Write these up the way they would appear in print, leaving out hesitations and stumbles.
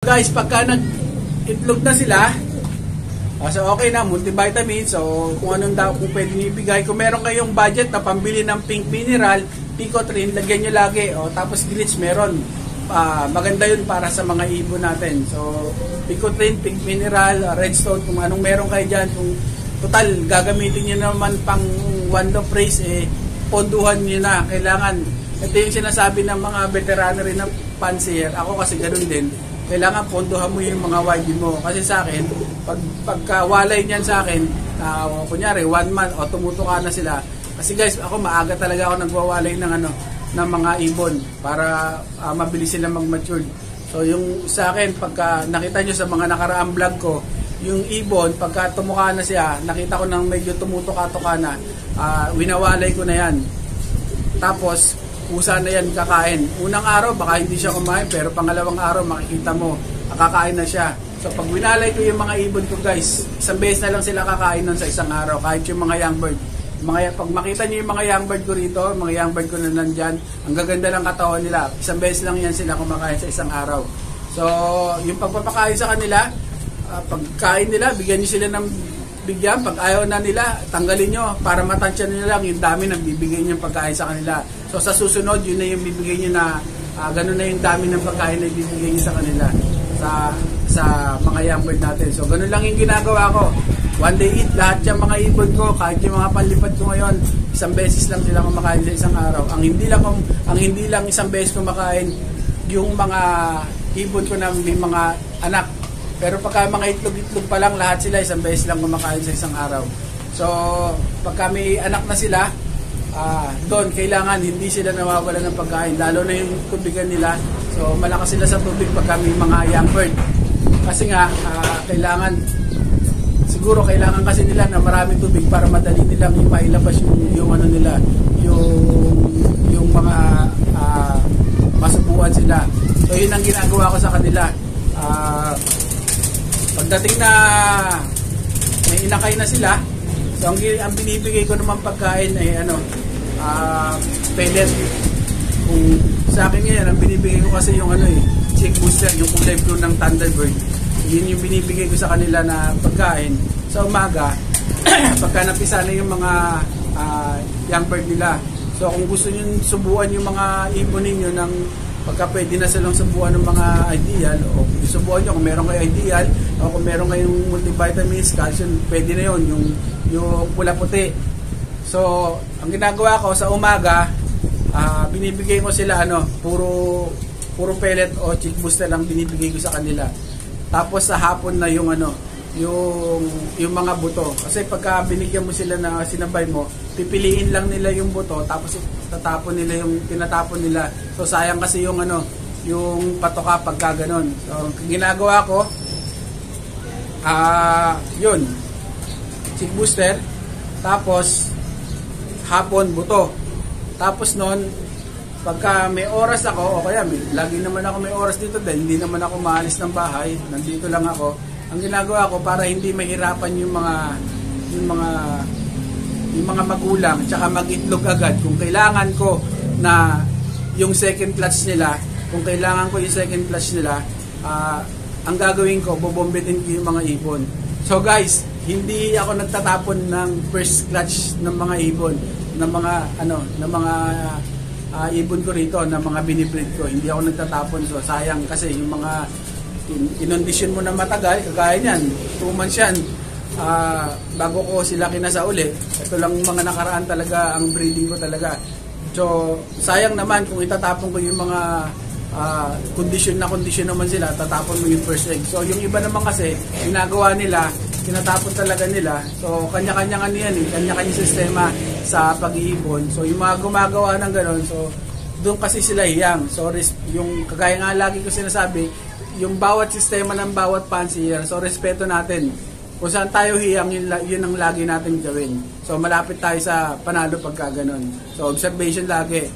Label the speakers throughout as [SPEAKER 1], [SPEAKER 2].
[SPEAKER 1] Guys, pagka nag-itlog na sila, so okay na, multivitamin. So kung anong daw kung pwede nyo ibigay. Kung meron kayong budget na pambili ng pink mineral, Picotrin, lagyan nyo lagi. Tapos glitch meron. Maganda yun para sa mga ibon natin. So Picotrin, pink mineral, redstone, kung anong meron kayo dyan. Kung total, gagamitin nyo naman pang wand of praise, ponduhan nyo na. Kailangan, ito yung sinasabi ng mga veterinary na fancier. Ako kasi ganun din. Kailangan ponduhan mo yung mga YB mo. Kasi sa akin, pagkawalay niyan sa akin, kunyari 1 month o tumutuka na sila. Kasi guys, ako maaga talaga ako nagwawalay ng mga ibon para mabilis sila mag-mature. So yung sa akin, pagka nakita nyo sa mga nakaraang vlog ko, yung ibon, pagka tumuka na siya, nakita ko nang medyo tumutuka-tuka na, winawalay ko na yan. Tapos, usa na yan kakain. Unang araw, baka hindi siya kumain, pero pangalawang araw, makikita mo, kakain na siya. So, pag winalay ko yung mga ibon ko guys, isang beses na lang sila kakain nun sa isang araw, kahit yung mga young bird. Pag makita niyo yung mga young bird ko rito, mga young bird ko na nandyan, ang gaganda ng katawan nila. Isang beses lang yan sila kumakain sa isang araw. So, yung pagpapakain sa kanila, pagkain nila, bigyan niyo sila ng bigyan. Pag ayaw na nila, tanggalin nyo para matansya nyo lang yung dami ng bibigay nyo pagkain sa kanila. So sa susunod, yun na yung bibigay nyo na ganun na yung dami ng pagkain na bibigay nyo sa kanila sa mga young bird natin. So ganun lang yung ginagawa ko. One day eat, lahat yung mga ibon ko, kahit yung mga panlipad ko ngayon, isang beses lang sila kumakain sa isang araw. Ang hindi lang isang beses kumakain yung mga ibon ko na may mga anak. Pero pagka mga itlog-itlog pa lang, lahat sila isang beses lang kumakain sa isang araw. So, pagka may anak na sila, doon kailangan hindi sila nawawala ng pagkain, lalo na yung tubigan nila. So, malakas sila sa tubig pagka may mga young bird. Kasi nga, siguro kailangan kasi nila na maraming tubig para madali nilang ipailabas yung ano nila, yung mga masubuan sila. So, yun ang ginagawa ko sa kanila. Pagdating na may inakay na sila, so ang binibigay ko naman pagkain ay pellet. Kung sa akin ngayon, ang binibigay ko kasi yung chick booster, yung kulay blue ng Thunderbird. Yun yung binibigay ko sa kanila na pagkain sa umaga pagka napisa na yung mga young bird nila. So kung gusto nyo subuan yung mga ibon ninyo ng pagka pwede na silang subuan ng mga ideal, o subuan nyo kung meron kayo ideal, o kung meron kayong multivitamins, calcium, pwede na yun, yung pula-puti. So, ang ginagawa ko sa umaga, binibigay ko sila, puro pellet o chick booster lang binibigay ko sa kanila. Tapos sa hapon na yung yung mga buto. Kasi pagka binigyan mo sila na sinabay mo, pipiliin lang nila yung buto, tapos tinatapon nila. So sayang kasi yung patoka pagka ganon. So ginagawa ko, yun, chick booster, tapos hapon buto. Tapos nun, pagka may oras ako, o kaya lagi naman ako may oras dito dahil hindi naman ako maalis ng bahay, nandito lang ako. Ang ginagawa ko para hindi mahirapan yung mga magulang tsaka mag-itlog agad, kung kailangan ko na yung second clutch nila, ang gagawin ko, bobombitin ko yung mga ibon. So guys, hindi ako nagtatapon ng first clutch ng mga ibon, ng mga ibon ko rito, ng mga binibreed ko. Hindi ako nagtatapon. So sayang kasi yung mga inondisyon mo na matagal, kagaya niyan, 2 months yan, bago ko sila kinasa uli. Ito lang mga nakaraan talaga ang breeding ko talaga. So sayang naman kung itatapon ko yung mga kondisyon naman sila, tatapon mo yung first egg. So yung iba naman kasi ginagawa nila, tinatapon talaga nila. So kanya-kanya kanya-kanya sistema sa pag-iibon. So yung mga gumagawa ng gano'n, so doon kasi sila hiyang. So yung kagaya nga lagi ko sinasabi, yung bawat sistema ng bawat fancier, so respeto natin. Kung saan tayo hiyang, yun ang lagi natin gawin. So malapit tayo sa panalo pagka ganun. So observation lagi.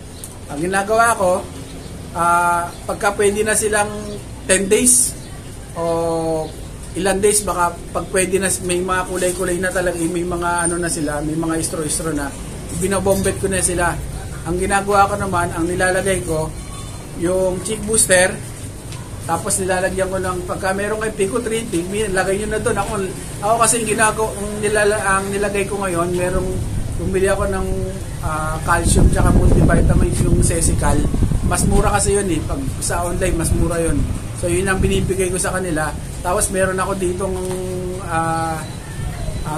[SPEAKER 1] Ang ginagawa ko, pagka pwede na silang 10 days o ilan days, baka pag pwede na, may mga kulay-kulay na talaga, may mga na sila, may mga istro-istro na, binabombet ko na sila. Ang ginagawa ko naman, ang nilalagay ko yung chick booster, Tapos nilalagyan ko ng, pagka meron kayo Pico-3, lagay nyo na doon. Ako kasi ang nilagay ko ngayon, bumili ako ng calcium tsaka multivitamins, yung Sesical. Mas mura kasi yun pag sa online, mas mura yun. So yun ang binibigay ko sa kanila. Tapos meron ako ditong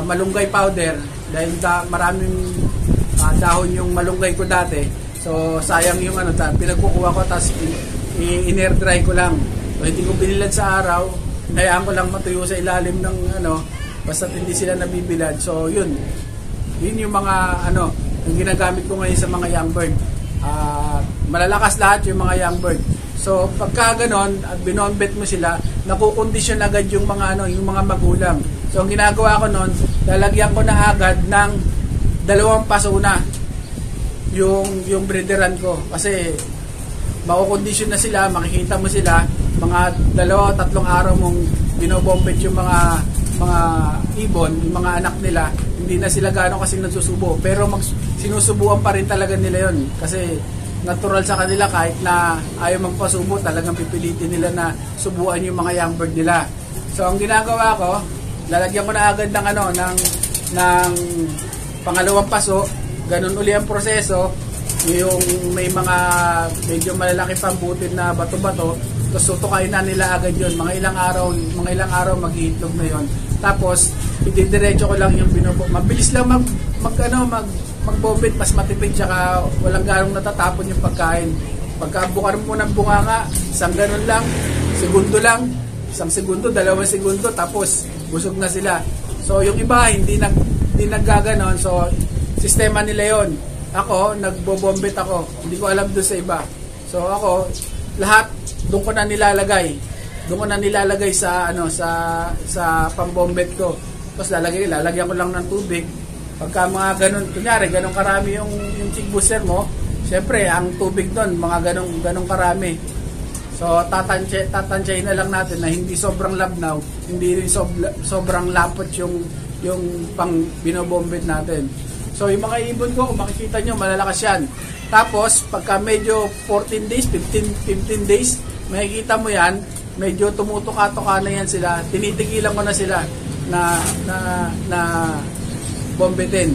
[SPEAKER 1] malunggay powder, dahil maraming dahon yung malunggay ko dati. So sayang yung pinagkukuha ko, tapos in-air dry ko lang. So hindi ko binilad sa araw, hayaan ko lang matuyo sa ilalim ng basta hindi sila nabibilad. So yun yung mga yung ginagamit ko ngayon sa mga young bird. Malalakas lahat yung mga young bird. So pagka ganon at binombet mo sila, nakukondisyon agad yung mga yung mga magulang. So ang ginagawa ko noon, lalagyan ko na agad ng 2 paso na yung breederan ko, kasi makukondisyon na sila, makikita mo sila mga 2-3 araw mong binobombet yung mga ibon, yung mga anak nila, hindi na sila gaano kasi nagsusubo, pero sinusubuan pa rin talaga nila yon, kasi natural sa kanila, kahit na ayaw magpasubo, talagang pipilitin nila na subuan yung mga young bird nila. So ang ginagawa ko, lalagyan ko na agad ng pangalawang paso, ganun uli ang proseso. Yung may mga medyo malalaki pang butil na bato-bato, tapos tutukain na nila agad yun, mga ilang araw mag-iitlog na yon. Tapos ididiretso ko lang yung mabilis lang magbombit, mas matipid, tsaka walang ganong natatapon yung pagkain. Pagka bukar mo ng bunganga, isang ganun lang, isang segundo, 2 segundo, tapos busog na sila. So yung iba hindi naggaganon, so sistema nila yon. Ako, nagbobombit ako. Hindi ko alam doon sa iba. So ako, lahat doon ko na nilalagay sa pambombet ko. Tapos lalagyan ko lang ng tubig. Pagka mga ganun, kunyari, ganun karami yung chick booster mo, syempre, ang tubig doon, mga ganun karami. So tatansyahin na lang natin na hindi sobrang labnaw, hindi rin sobrang lapot yung pang binobombet natin. So yung mga ibon ko, kung makikita nyo, malalakas yan. Tapos pagka medyo 14 days, 15 days, makikita mo yan, medyo tumutuka-tuka na yan sila, tinitigilan ko na sila na bombetin.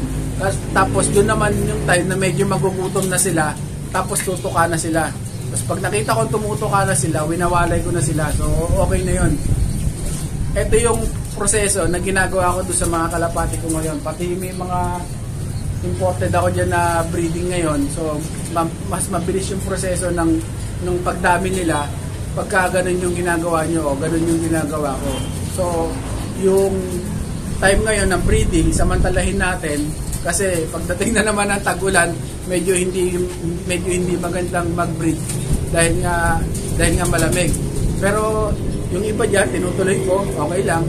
[SPEAKER 1] Tapos doon naman yung time na medyo magugutom na sila, tapos tutuka na sila. Tapos pag nakita ko tumutuka na sila, winawalay ko na sila. So okay na yun. Ito yung proseso na ginagawa ko doon sa mga kalapati ko ngayon. Pati may mga imported ako dyan na breeding ngayon. So mas mabilis yung proseso ng pagdami nila pagka ganun yung ginagawa nyo o ganun yung ginagawa ko. So yung time ngayon ng breeding, samantalahin natin, kasi pagdating na naman ng tag-ulan, medyo hindi magandang mag-breed dahil nga malamig. Pero yung iba dyan, tinutuloy ko, okay lang,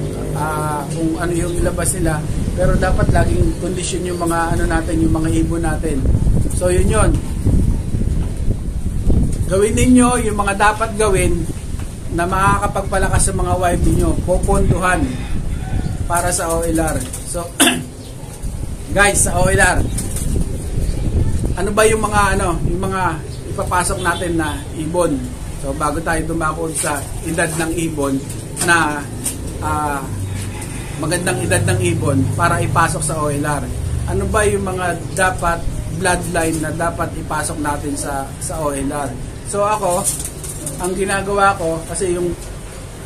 [SPEAKER 1] kung ano yung ilabas nila, pero dapat laging kondisyon yung mga natin, yung mga ibon natin. So yun. Gawin ninyo yung mga dapat gawin na makakapagpalakas sa mga YB nyo. Poponduhan para sa OLR. So guys, sa OLR, ano ba yung mga ipapasok natin na ibon? So bago tayo dumako sa edad ng ibon na magandang edad ng ibon para ipasok sa OLR, ano ba yung mga dapat bloodline na dapat ipasok natin sa OLR? So ako, ang ginagawa ko, kasi yung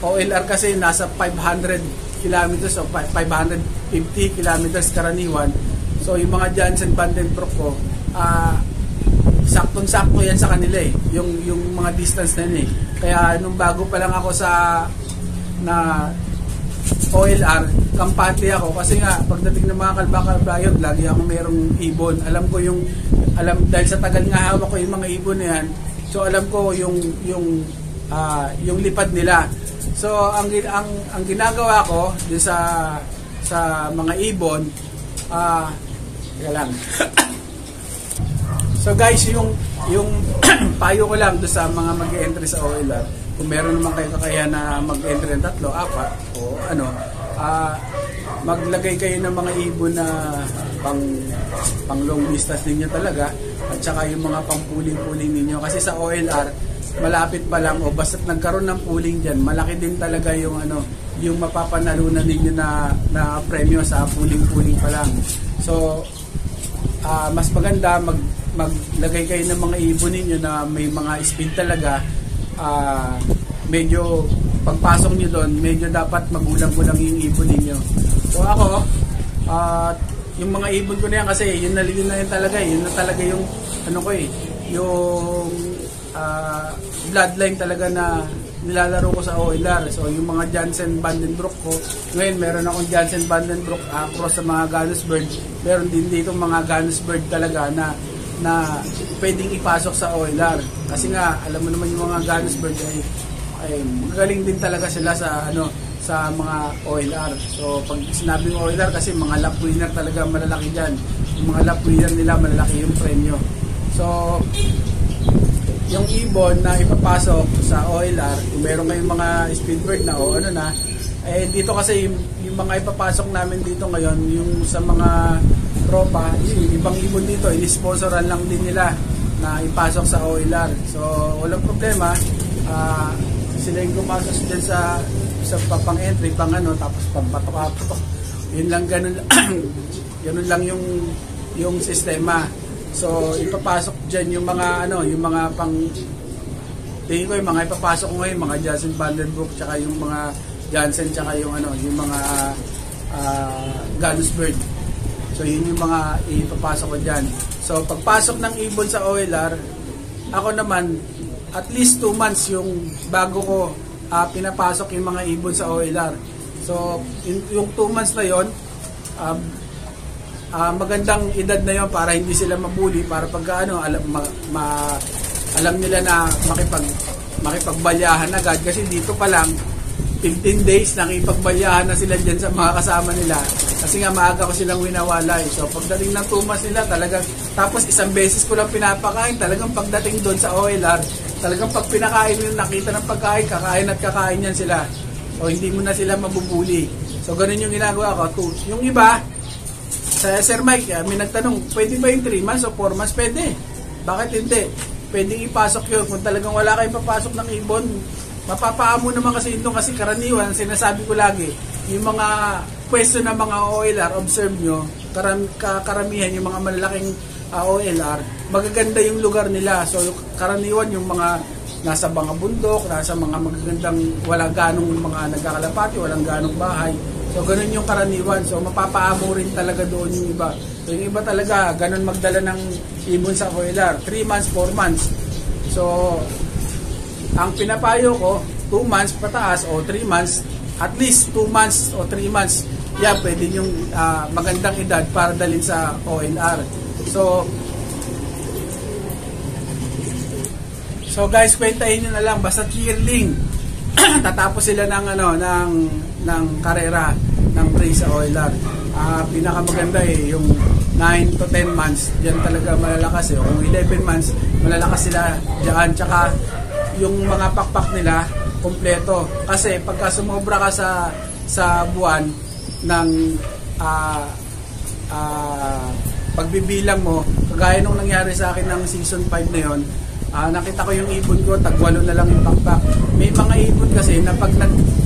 [SPEAKER 1] OLR kasi nasa 500 kilometers o 550 kilometers karaniwan. So yung mga Johnson Vandenbroek ko, saktong-sakto yan sa kanila yung mga distance na yun Kaya nung bago pa lang ako na OLR, kampante ako kasi nga pagdating ng mga kalba-kalbayog, lagi ako merong ibon. Alam dahil sa tagal nga hawak ko yung mga ibon na yan, so alam ko yung lipad nila. So ang ginagawa ko din sa mga ibon, teka lang. So guys, yung payo ko lang do sa mga mag-e-entry sa OLR, kung meron naman kayo kakayahan na mag-entry ng 3, 4 o maglagay kayo ng mga ibon na pang long distance ninyo talaga, at saka yung mga pang puling-puling ninyo, kasi sa OLR malapit pa lang o basta nagkaroon ng pooling diyan, malaki din talaga yung yung mapapanalunan ninyo na premyo sa pooling pa lang. So mas maganda maglagay kayo ng mga ibon ninyo na may mga speed talaga. Medyo pagpasok nyo doon, medyo dapat magulang-gulang yung ibon ninyo. So ako, yung mga ibon ko na yan kasi yun na yun talaga, yun na talaga yung yung bloodline talaga na nilalaro ko sa OLR. So yung mga Jansen Vandenbroek ko, ngayon meron akong Jansen Vandenbroek across sa mga Ganasburg. Meron din dito mga Ganasburg talaga na pwedeng ipasok sa OLR. Kasi nga, alam mo naman yung mga Ganasburg ay magaling din talaga sila sa sa mga OLR. So pag sinabing OLR kasi mga lap winner talaga malalaki diyan. Yung mga lap winner nila malalaki yung premyo. So yung ibon na ipapasok sa OLR, kung meron kayong mga speedbird na dito kasi yung mga ipapasok namin dito ngayon, yung sa mga tropa, yung ibang ibon dito, ini-sponsoran lang din nila na ipasok sa OLR. So walang problema, sila yung gumastos dyan sa pang entry, tapos pang-patok-patok. Yun lang, ganun lang yung sistema. So ipapasok diyan yung mga yung mga tingin ko yung mga ipapasok ko ngayon, mga Jansen Vandenbroek tsaka yung mga Jansen tsaka yung yung mga Ganasburg. So yun yung mga ipapasok ko diyan. So pagpasok ng ibon sa OLR, ako naman at least 2 months yung bago ko pinapasok yung mga ibon sa OLR. So yung 2 months na yon, magandang edad na yon para hindi sila mabuli, para pagka alam nila na makipagbalyahan agad, kasi dito pa lang 15 days nakipagbalyahan na sila dyan sa mga kasama nila kasi nga maaga ko silang winawalay. So pagdating ng 2 months nila talagang, tapos isang beses ko lang pinapakain, talagang pagdating doon sa OLR, talagang pag pinakain nila, nakita ng pagkain, kakain at kakain yan sila. So hindi mo na sila mabubuli. So ganun yung ginagawa ko. Yung iba sa Sir Mike, may nagtanong, pwede ba yung 3 months o 4 months? Pwede. Bakit hindi? Pwede ipasok yun. Kung talagang wala kayong papasok ng ibon, mapapaamo naman kasi ito, kasi karaniwan, sinasabi ko lagi, yung mga pwesto ng mga OLR, observe nyo, karamihan yung mga malalaking OLR, magaganda yung lugar nila. So karaniwan yung mga nasa mga bundok, nasa mga magagandang, walang ganong mga nagkakalapati, walang ganong bahay. So ganun yung karaniwan. So mapapaamo rin talaga doon yung iba. So yung iba talaga ganun magdala ng ibon sa OLR, 3 months, 4 months. So ang pinapayo ko 2 months pataas o 3 months, at least 2 months o 3 months. Yeah, pwede yung magandang edad para dalhin sa OLR. So guys, kwentahin nyo na lang, basta yearling tatapos sila ng karera ng race sa OLR. Pinakamaganda yung 9 to 10 months, diyan talaga malalakas kung 11 months, malalakas sila diyan. Tsaka yung mga pakpak nila kompleto, kasi pagka sumobra ka sa buwan ng pagbibilang mo, kagaya nung nangyari sa akin ng season 5 na yon, nakita ko yung ibon ko, tag-8 na lang yung pakpak. May mga ibon kasi na pag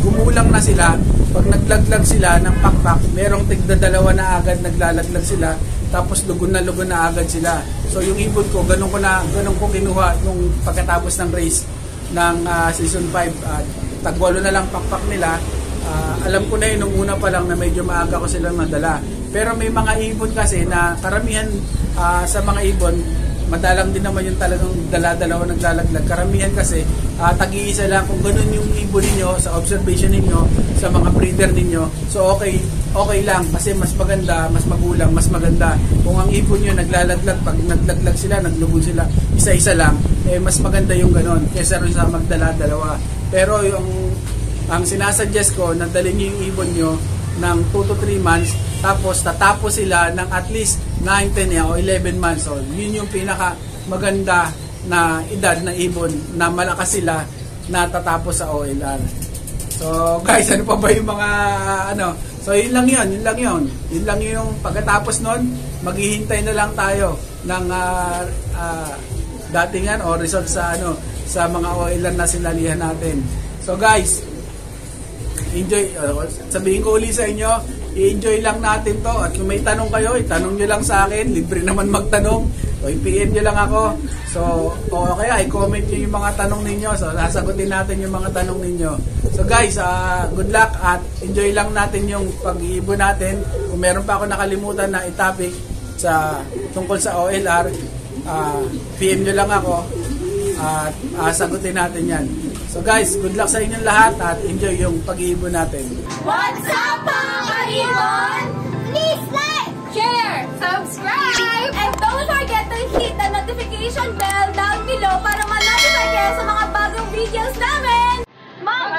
[SPEAKER 1] gumulang na sila, pag naglaglag sila ng pakpak, merong tigda-2 na agad naglalaglag sila, tapos lugon na agad sila. So yung ibon ko, ganun ko kinuha yung pagkatapos ng race ng season 5, tag-8 na lang pakpak nila. Alam ko na yun nung una pa lang na medyo maaga ko silang nadala. Pero may mga ibon kasi na karamihan sa mga ibon, madalang din naman yung talagang dala-dalawa naglalaglag. Karamihan kasi tag-iisa lang. Kung ganun yung ibon ninyo, sa observation ninyo, sa mga breeder ninyo, so okay lang, kasi mas maganda, mas magulang, mas maganda. Kung ang ibon nyo naglalaglag, pag naglaglag sila, naglubog sila, isa-isa lang, mas maganda yung ganun kaysa rin sa magdala-dalawa. Pero ang sinasuggest ko, nadalhin nyo yung ibon nyo ng 2 to 3 months, tapos tatapos sila ng at least 9, 10 o 11 months. So yun yung pinaka maganda na edad na ibon na malakas sila na tatapos sa OLR. So guys, ano pa ba yung mga so yun lang yung pagkatapos nun, maghihintay na lang tayo ng datingan o result sa sa mga OLR na sinalihan natin. So guys, enjoy. Sabihin ko uli sa inyo, i-enjoy lang natin to. At kung may tanong kayo, itanong nyo lang sa akin. Libre naman magtanong. O i-PM nyo lang ako. So, o kaya i-comment nyo yung mga tanong ninyo. So, sasagutin natin yung mga tanong ninyo. So guys, good luck at enjoy lang natin yung pag-iibon natin. Kung meron pa ako nakalimutan na i-topic tungkol sa OLR, PM nyo lang ako at sagutin natin yan. So guys, good luck sa inyong lahat at enjoy yung pag-iibon natin.
[SPEAKER 2] What's up mga kaibon? Please like, share, subscribe, and don't forget to hit the notification bell down below para ma-notify kayo sa mga bagong videos namin. Mom,